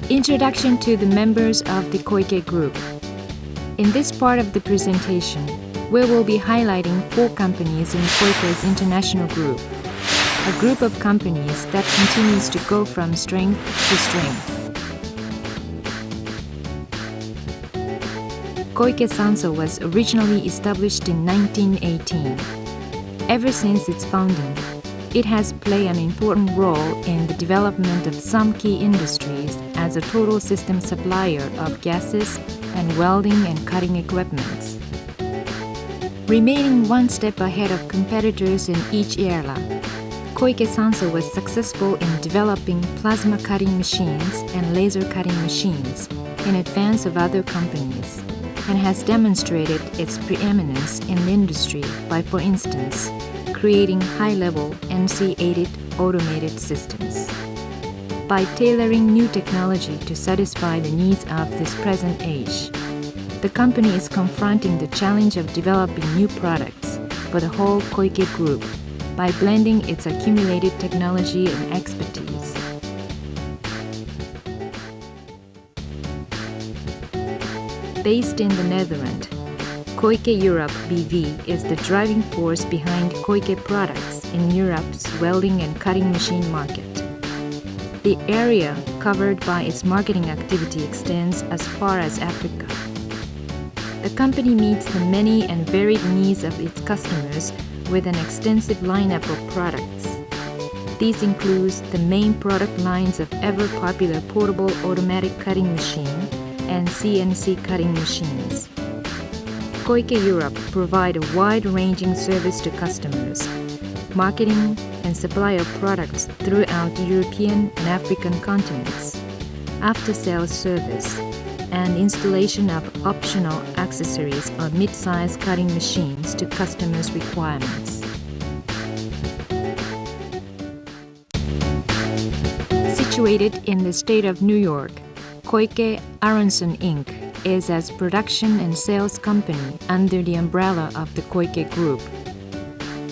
Introduction to the members of the Koike Group. In this part of the presentation, we will be highlighting 4 companies in Koike's international group, a group of companies that continues to go from strength to strength. Koike Sanso was originally established in 1918. Ever since its founding, it has played an important role in the development of some key industries as a total system supplier of gases and welding and cutting equipment. Remaining one step ahead of competitors in each era, Koike Sanso was successful in developing plasma cutting machines and laser cutting machines in advance of other companies, and has demonstrated its preeminence in the industry by, for instance, creating high-level NC-aided automated systems. By tailoring new technology to satisfy the needs of this present age, the company is confronting the challenge of developing new products for the whole Koike Group by blending its accumulated technology and expertise. Based in the Netherlands, Koike Europe BV is the driving force behind Koike products in Europe's welding and cutting machine market. The area covered by its marketing activity extends as far as Africa. The company meets the many and varied needs of its customers with an extensive lineup of products. These include the main product lines of ever-popular portable automatic cutting machine and CNC cutting machines. Koike Europe provide a wide-ranging service to customers, marketing and supply of products throughout the European and African continents, after-sales service, and installation of optional accessories on mid-size cutting machines to customers' requirements. Situated in the state of New York, Koike Aronson Inc. is a production and sales company under the umbrella of the Koike Group.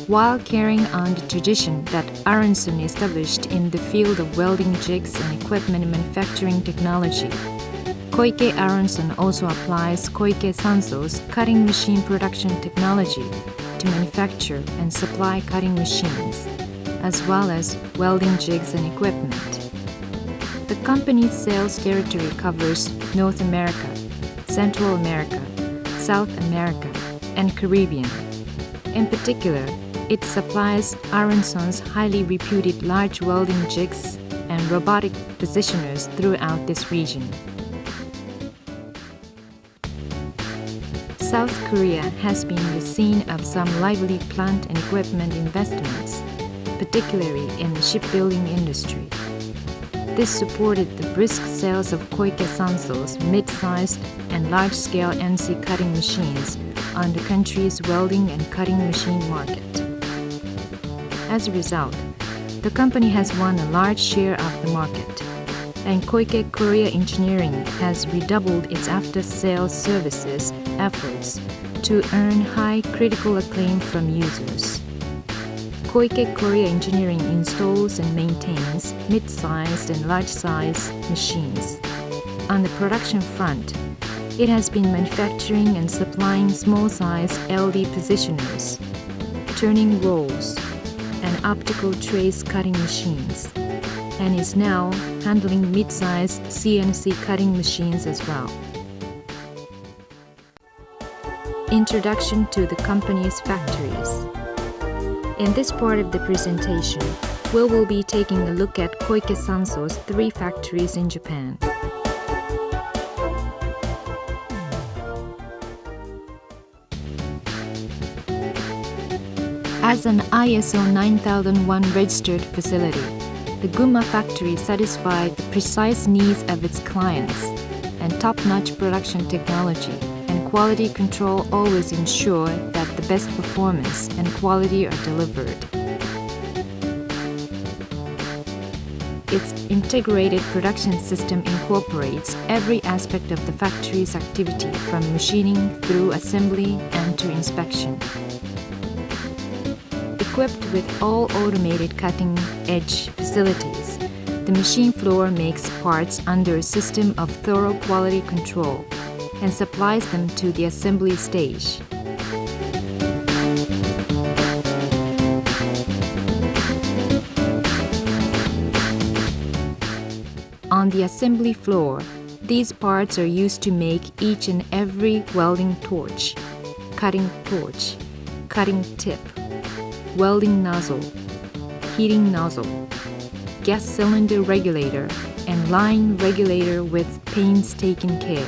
While carrying on the tradition that Aronson established in the field of welding jigs and equipment manufacturing technology, Koike Aronson also applies Koike Sanso's cutting machine production technology to manufacture and supply cutting machines, as well as welding jigs and equipment. The company's sales territory covers North America, Central America, South America, and Caribbean. In particular, it supplies Aronson's highly reputed large welding jigs and robotic positioners throughout this region. South Korea has been the scene of some lively plant and equipment investments, particularly in the shipbuilding industry. This supported the brisk sales of Koike Sanso's mid-sized and large-scale NC cutting machines on the country's welding and cutting machine market. As a result, the company has won a large share of the market, and Koike Korea Engineering has redoubled its after-sales services efforts to earn high critical acclaim from users. Koike Korea Engineering installs and maintains mid-sized and large-size machines. On the production front, it has been manufacturing and supplying small-size LD positioners, turning rolls, and optical trace cutting machines, and is now handling mid-size CNC cutting machines as well. Introduction to the company's factories. In this part of the presentation, we will be taking a look at Koike Sanso's 3 factories in Japan. As an ISO 9001 registered facility, the Gunma factory satisfied the precise needs of its clients, and top-notch production technology and quality control always ensure that the best performance and quality are delivered. Its integrated production system incorporates every aspect of the factory's activity from machining through assembly and to inspection. Equipped with all automated cutting-edge facilities, The machine floor makes parts under a system of thorough quality control and supplies them to the assembly stage. On the assembly floor, these parts are used to make each and every welding torch, cutting tip, welding nozzle, heating nozzle, gas cylinder regulator, and line regulator with painstaking care.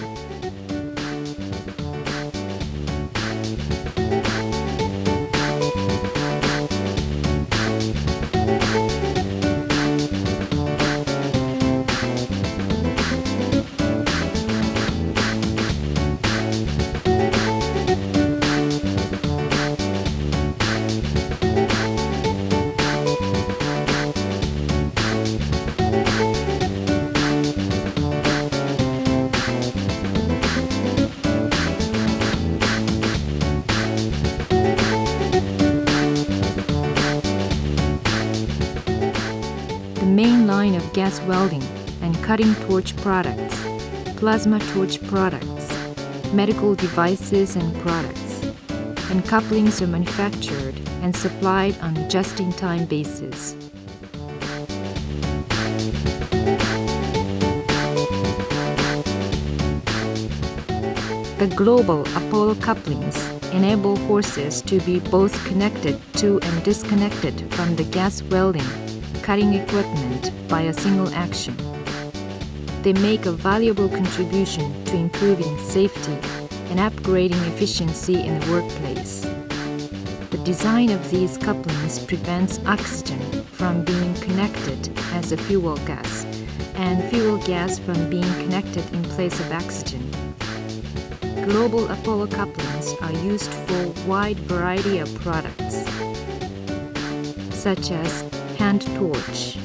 Main line of gas welding and cutting torch products, plasma torch products, medical devices and products, and couplings are manufactured and supplied on a just-in-time basis. The global Apollo couplings enable horses to be both connected to and disconnected from the gas welding cutting equipment by a single action. They make a valuable contribution to improving safety and upgrading efficiency in the workplace. The design of these couplings prevents oxygen from being connected as a fuel gas and fuel gas from being connected in place of oxygen. Global Apollo couplings are used for a wide variety of products, such as hand torch,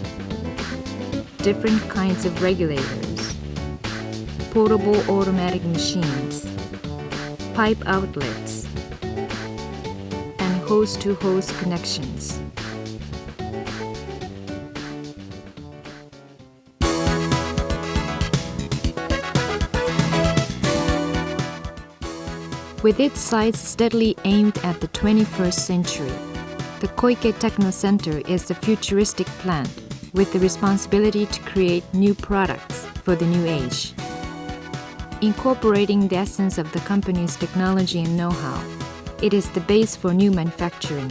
different kinds of regulators, portable automatic machines, pipe outlets, and hose-to-hose connections. With its sights steadily aimed at the 21st century, the Koike Techno Center is a futuristic plant with the responsibility to create new products for the new age. Incorporating the essence of the company's technology and know-how, it is the base for new manufacturing.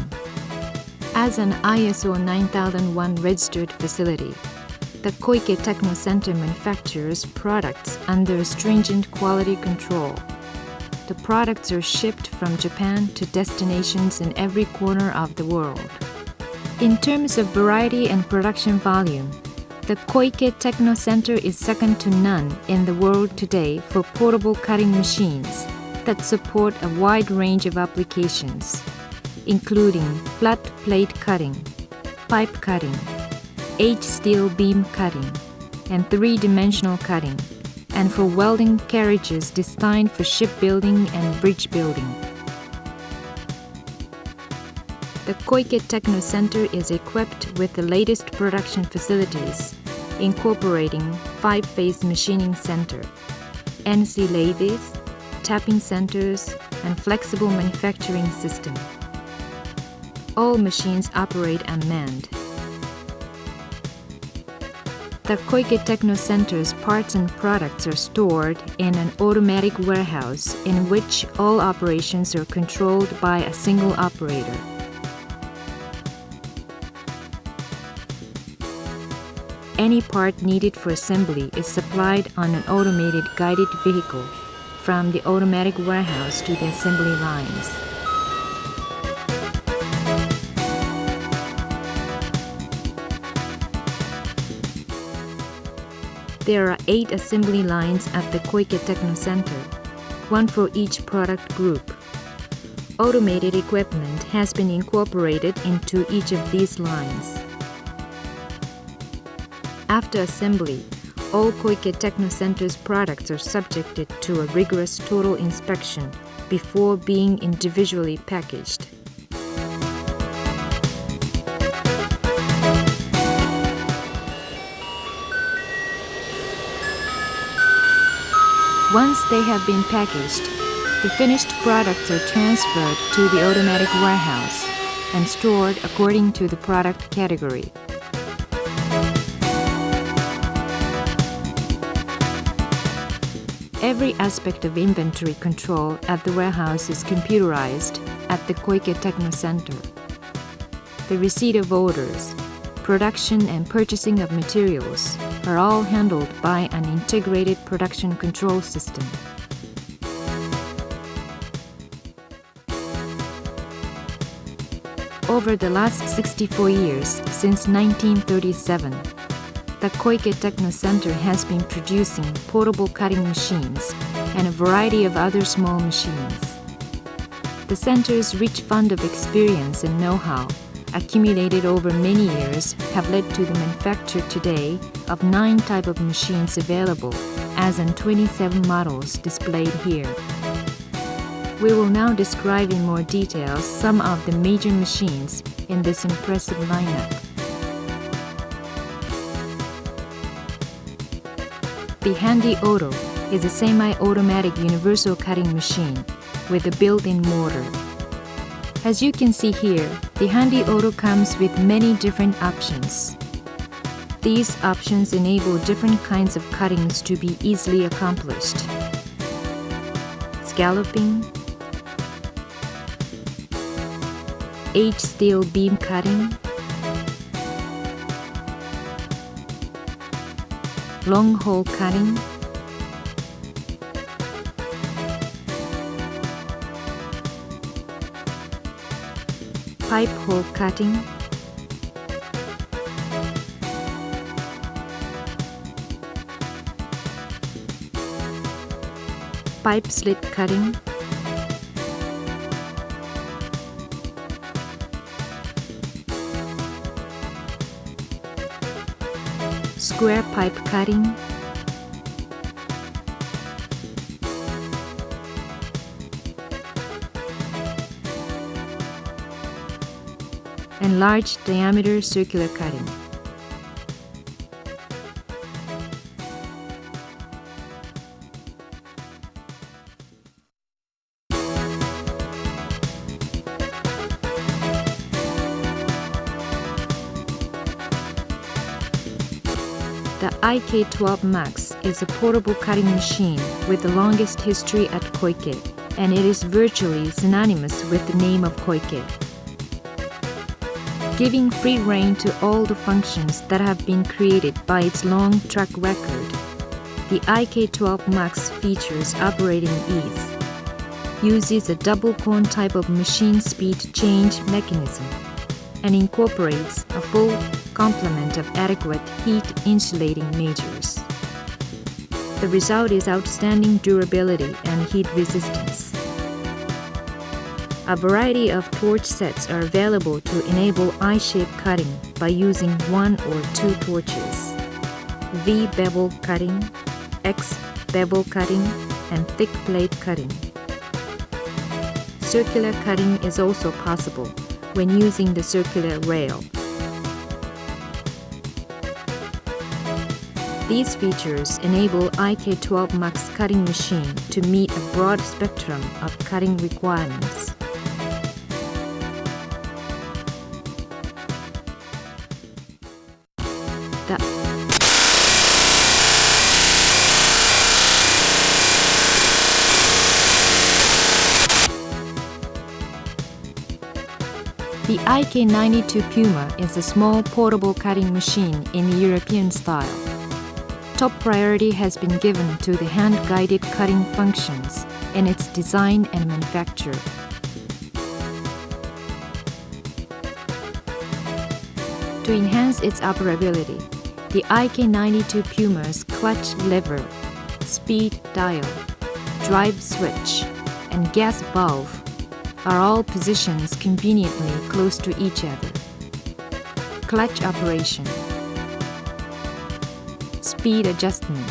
As an ISO 9001 registered facility, the Koike Techno Center manufactures products under stringent quality control. The products are shipped from Japan to destinations in every corner of the world. In terms of variety and production volume, the Koike Techno Center is second to none in the world today for portable cutting machines that support a wide range of applications, including flat plate cutting, pipe cutting, H-steel beam cutting, and three-dimensional cutting, and for welding carriages designed for shipbuilding and bridge building. The Koike Techno Center is equipped with the latest production facilities, incorporating 5-phase machining center, NC lathes, tapping centers, and flexible manufacturing system. All machines operate unmanned. The Koike Techno Center's parts and products are stored in an automatic warehouse in which all operations are controlled by a single operator. Any part needed for assembly is supplied on an automated guided vehicle from the automatic warehouse to the assembly lines. There are 8 assembly lines at the Koike Techno Center, one for each product group. Automated equipment has been incorporated into each of these lines. After assembly, all Koike Techno Center's products are subjected to a rigorous total inspection before being individually packaged. Once they have been packaged, the finished products are transferred to the automatic warehouse and stored according to the product category. Every aspect of inventory control at the warehouse is computerized at the Koike Techno Center. The receipt of orders, production and purchasing of materials are all handled by an integrated production control system. Over the last 64 years, since 1937, the Koike Techno Center has been producing portable cutting machines and a variety of other small machines. The center's rich fund of experience and know-how, accumulated over many years, have led to the manufacture today of 9 types of machines available, as in 27 models displayed here. We will now describe in more detail some of the major machines in this impressive lineup. The Handy Auto is a semi-automatic universal cutting machine with a built-in motor. As you can see here, the Handy Auto comes with many different options. These options enable different kinds of cuttings to be easily accomplished. Scalloping, H-steel beam cutting, long hole cutting, pipe hole cutting, pipe slit cutting, square pipe cutting, and large diameter circular cutting. The IK12 Max is a portable cutting machine with the longest history at Koike, and it is virtually synonymous with the name of Koike. Giving free rein to all the functions that have been created by its long track record, the IK12 Max features operating ease, uses a double cone type of machine speed change mechanism, and incorporates a full complement of adequate heat insulating measures. The result is outstanding durability and heat resistance. A variety of torch sets are available to enable I-shaped cutting by using 1 or 2 torches, V-bevel cutting, X-bevel cutting, and thick plate cutting. Circular cutting is also possible when using the circular rail. These features enable IK12 Max cutting machine to meet a broad spectrum of cutting requirements. The IK92 Puma is a small portable cutting machine in the European style. Top priority has been given to the hand-guided cutting functions in its design and manufacture. To enhance its operability, the IK92 Puma's clutch lever, speed dial, drive switch, and gas valve are all positioned conveniently close to each other. Clutch operation, speed adjustment,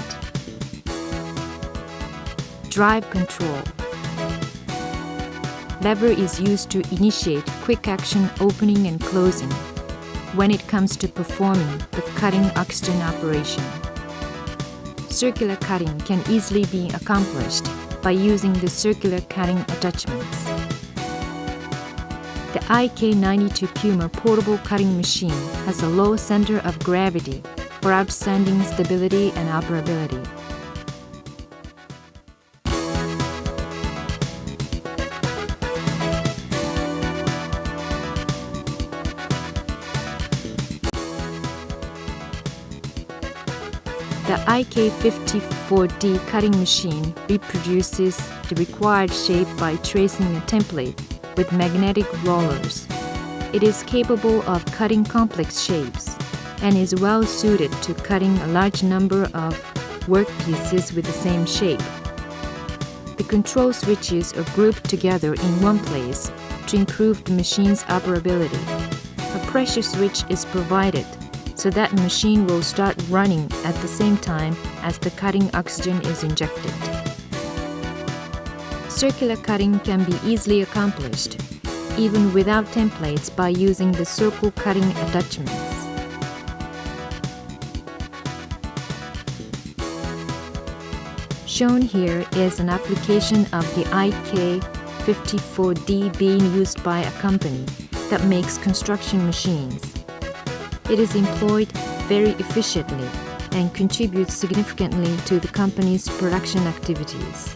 drive control. Lever is used to initiate quick action opening and closing when it comes to performing the cutting oxygen operation. circular cutting can easily be accomplished by using the circular cutting attachments. The IK92 Puma portable cutting machine has a low center of gravity for outstanding stability and operability. The IK54D cutting machine reproduces the required shape by tracing a template with magnetic rollers. It is capable of cutting complex shapes and is well suited to cutting a large number of workpieces with the same shape. The control switches are grouped together in one place to improve the machine's operability. A pressure switch is provided so that the machine will start running at the same time as the cutting oxygen is injected. Circular cutting can be easily accomplished, even without templates, by using the circle cutting attachments. Shown here is an application of the IK54D being used by a company that makes construction machines. It is employed very efficiently and contributes significantly to the company's production activities.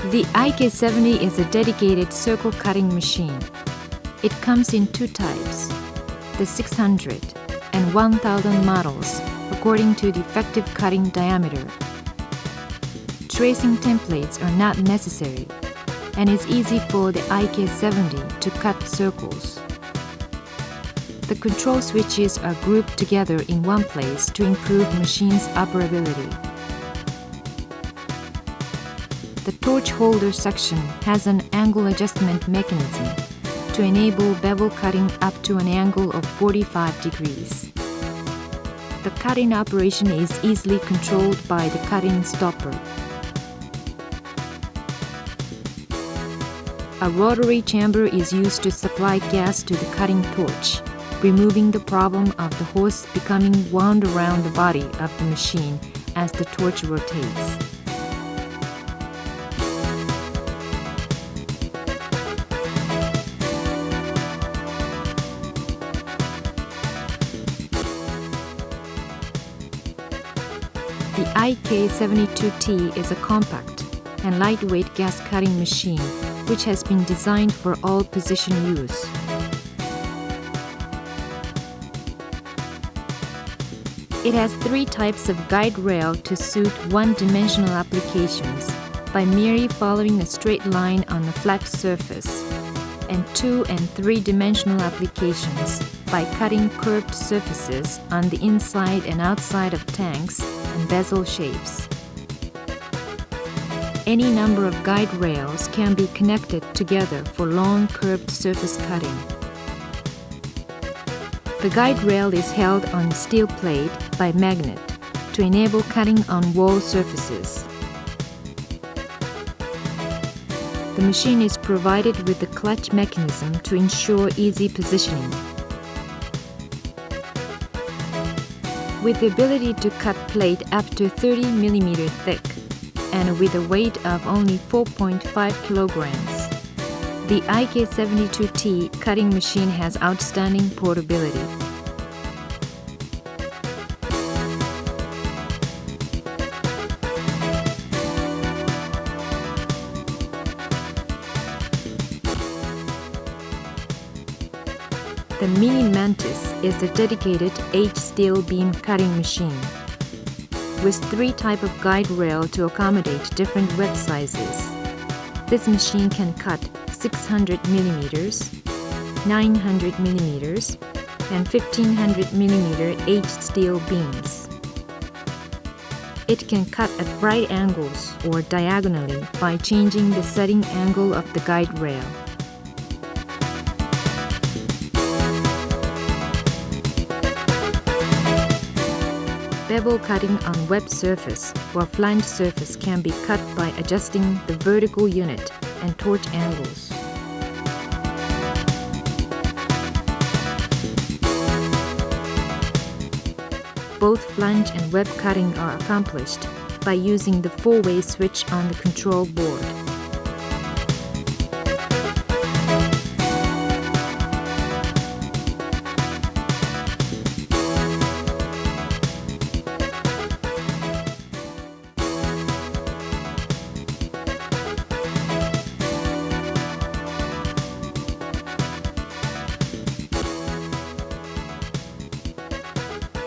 The IK70 is a dedicated circle cutting machine. It comes in two types, the 600 and 1000 models, according to the effective cutting diameter. Tracing templates are not necessary, and it's easy for the IK70 to cut circles. The control switches are grouped together in one place to improve machine's operability. The torch holder section has an angle adjustment mechanism to enable bevel cutting up to an angle of 45 degrees. The cutting operation is easily controlled by the cutting stopper. A rotary chamber is used to supply gas to the cutting torch, removing the problem of the hose becoming wound around the body of the machine as the torch rotates. The IK72T is a compact and lightweight gas cutting machine which has been designed for all position use. It has three types of guide rail to suit one-dimensional applications by merely following a straight line on a flat surface, and two- and three-dimensional applications by cutting curved surfaces on the inside and outside of tanks and bezel shapes. Any number of guide rails can be connected together for long curved surface cutting. The guide rail is held on steel plate by magnet to enable cutting on wall surfaces. The machine is provided with a clutch mechanism to ensure easy positioning. With the ability to cut plate up to 30 mm thick and with a weight of only 4.5 kilograms, the IK72T cutting machine has outstanding portability. The Mini Mantis is a dedicated H-steel beam cutting machine with three types of guide rail to accommodate different width sizes. This machine can cut 600 mm, 900 mm, and 1500 mm H-steel beams. It can cut at right angles or diagonally by changing the setting angle of the guide rail. Bevel cutting on web surface or flanged surface can be cut by adjusting the vertical unit and torch angles. Both flange and web cutting are accomplished by using the four-way switch on the control board.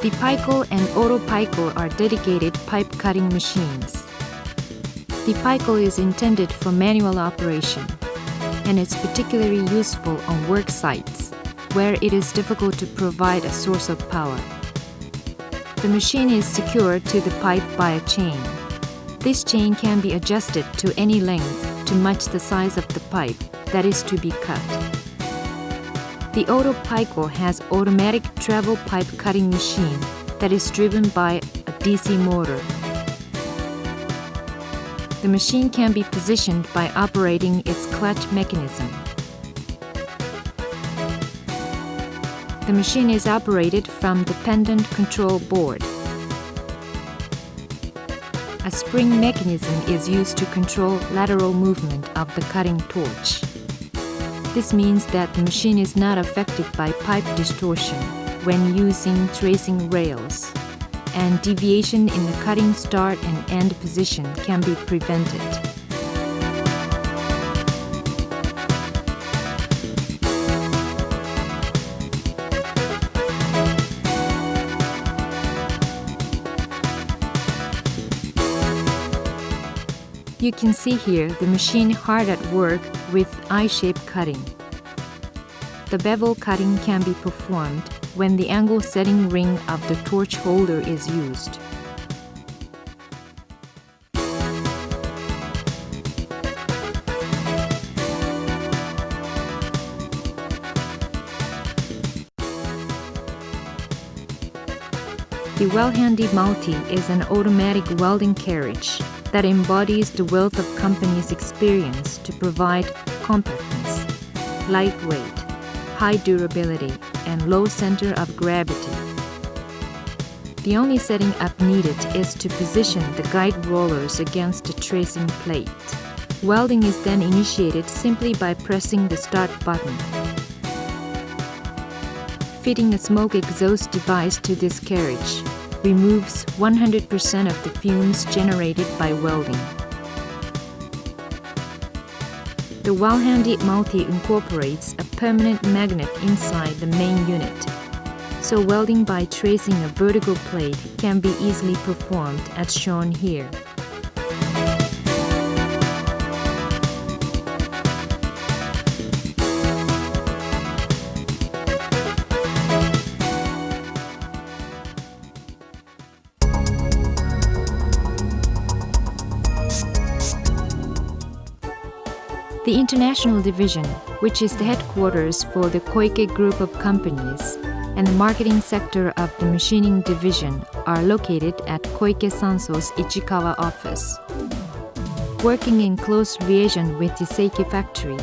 The Pico and Auto Pico are dedicated pipe cutting machines. The Pico is intended for manual operation, and it's particularly useful on work sites where it is difficult to provide a source of power. The machine is secured to the pipe by a chain. This chain can be adjusted to any length to match the size of the pipe that is to be cut. The Auto Pico has automatic travel pipe cutting machine that is driven by a DC motor. The machine can be positioned by operating its clutch mechanism. The machine is operated from the pendant control board. A spring mechanism is used to control lateral movement of the cutting torch. This means that the machine is not affected by pipe distortion when using tracing rails, and deviation in the cutting start and end position can be prevented. You can see here the machine hard at work with I-shape cutting. The bevel cutting can be performed when the angle setting ring of the torch holder is used. The well-handy multi is an automatic welding carriage that embodies the wealth of company's experience to provide compactness, lightweight, high durability, and low center of gravity. The only setting up needed is to position the guide rollers against the tracing plate. Welding is then initiated simply by pressing the start button. Fitting a smoke exhaust device to this carriage removes 100% of the fumes generated by welding. The well-handy multi incorporates a permanent magnet inside the main unit, so welding by tracing a vertical plate can be easily performed as shown here. The International Division, which is the headquarters for the Koike group of companies, and the marketing sector of the machining division are located at Koike Sanso's Ichikawa office. Working in close liaison with the Seiki factory,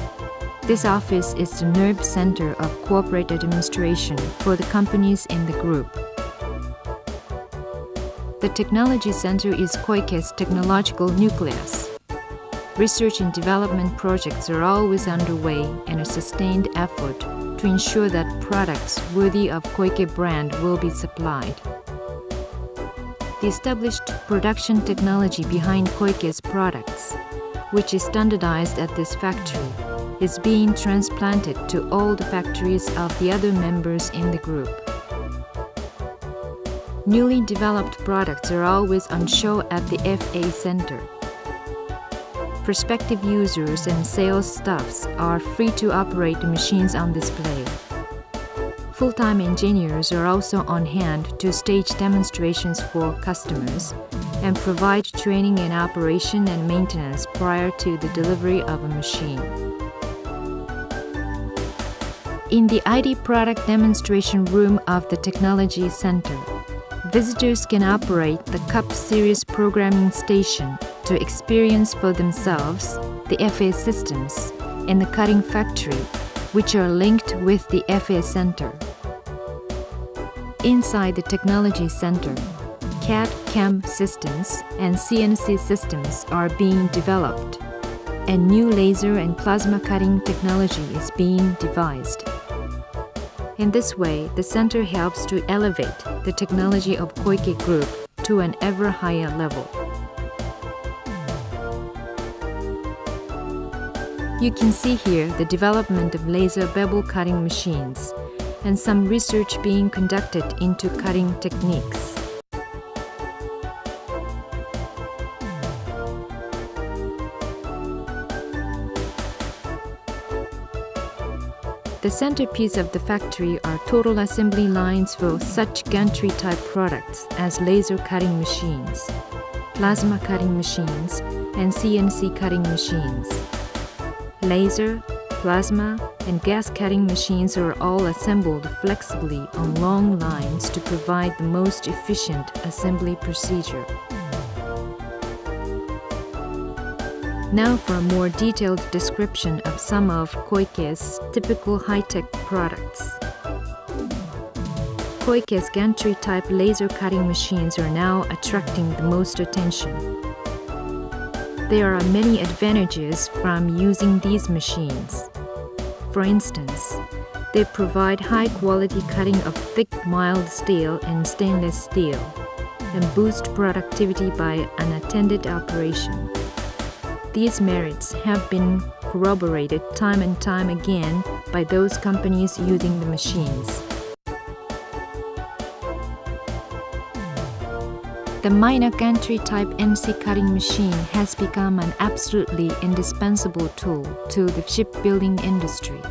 this office is the nerve center of corporate administration for the companies in the group. The technology center is Koike's technological nucleus. Research and development projects are always underway and a sustained effort to ensure that products worthy of Koike brand will be supplied. The established production technology behind Koike's products, which is standardized at this factory, is being transplanted to all the factories of the other members in the group. Newly developed products are always on show at the FA Center. Prospective users and sales staffs are free to operate the machines on display. Full-time engineers are also on hand to stage demonstrations for customers and provide training in operation and maintenance prior to the delivery of a machine. In the ID product demonstration room of the Technology Center, Visitors can operate the CUP series programming station to experience for themselves the FA systems in the cutting factory, which are linked with the FA center. Inside the technology center, CAD/CAM systems and CNC systems are being developed, and new laser and plasma cutting technology is being devised. In this way, the center helps to elevate the technology of Koike Group to an ever higher level. You can see here the development of laser bevel cutting machines and some research being conducted into cutting techniques. The centerpiece of the factory are total assembly lines for such gantry-type products as laser cutting machines, plasma cutting machines, and CNC cutting machines. Laser, plasma, and gas cutting machines are all assembled flexibly on long lines to provide the most efficient assembly procedure. Now for a more detailed description of some of Koike's typical high-tech products. Koike's gantry-type laser cutting machines are now attracting the most attention. There are many advantages from using these machines. For instance, they provide high-quality cutting of thick, mild steel and stainless steel, and boost productivity by unattended operation. These merits have been corroborated time and time again by those companies using the machines. The minor gantry-type NC cutting machine has become an absolutely indispensable tool to the shipbuilding industry.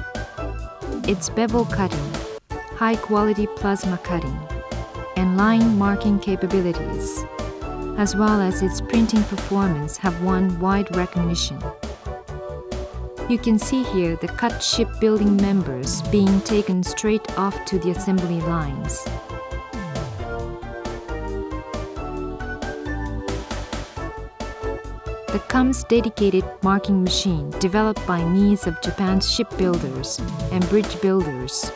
Its bevel cutting, high-quality plasma cutting, and line marking capabilities, as well as its printing performance, have won wide recognition. You can see here the cut shipbuilding members being taken straight off to the assembly lines. The CUM's dedicated marking machine, developed by needs of Japan's shipbuilders and bridge builders,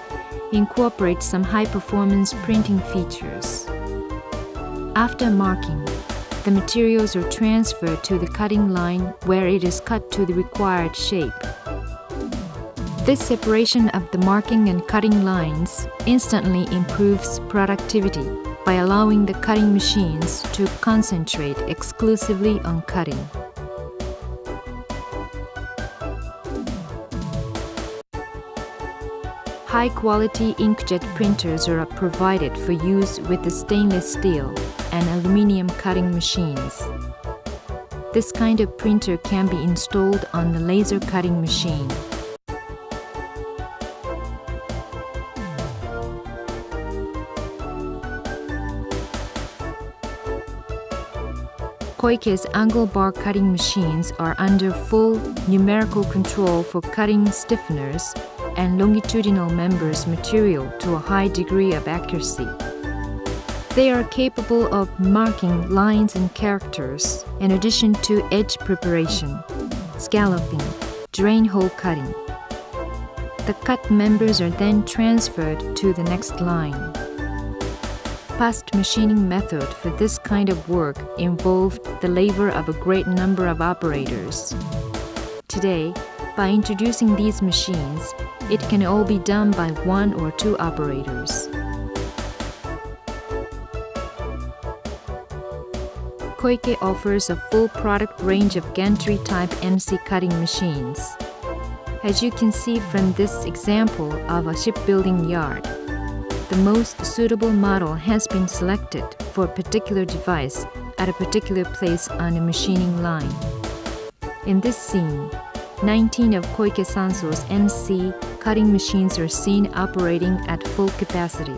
incorporates some high-performance printing features. After marking, the materials are transferred to the cutting line where it is cut to the required shape. This separation of the marking and cutting lines instantly improves productivity by allowing the cutting machines to concentrate exclusively on cutting. High-quality inkjet printers are provided for use with the stainless steel and aluminum cutting machines. This kind of printer can be installed on the laser cutting machine. Koike's angle bar cutting machines are under full numerical control for cutting stiffeners and longitudinal members material to a high degree of accuracy. They are capable of marking lines and characters in addition to edge preparation, scalloping, drain hole cutting. The cut members are then transferred to the next line. Past machining method for this kind of work involved the labor of a great number of operators. Today, by introducing these machines, it can all be done by 1 or 2 operators. Koike offers a full product range of gantry-type NC cutting machines. As you can see from this example of a shipbuilding yard, the most suitable model has been selected for a particular device at a particular place on a machining line. In this scene, 19 of Koike Sanso's NC cutting machines are seen operating at full capacity.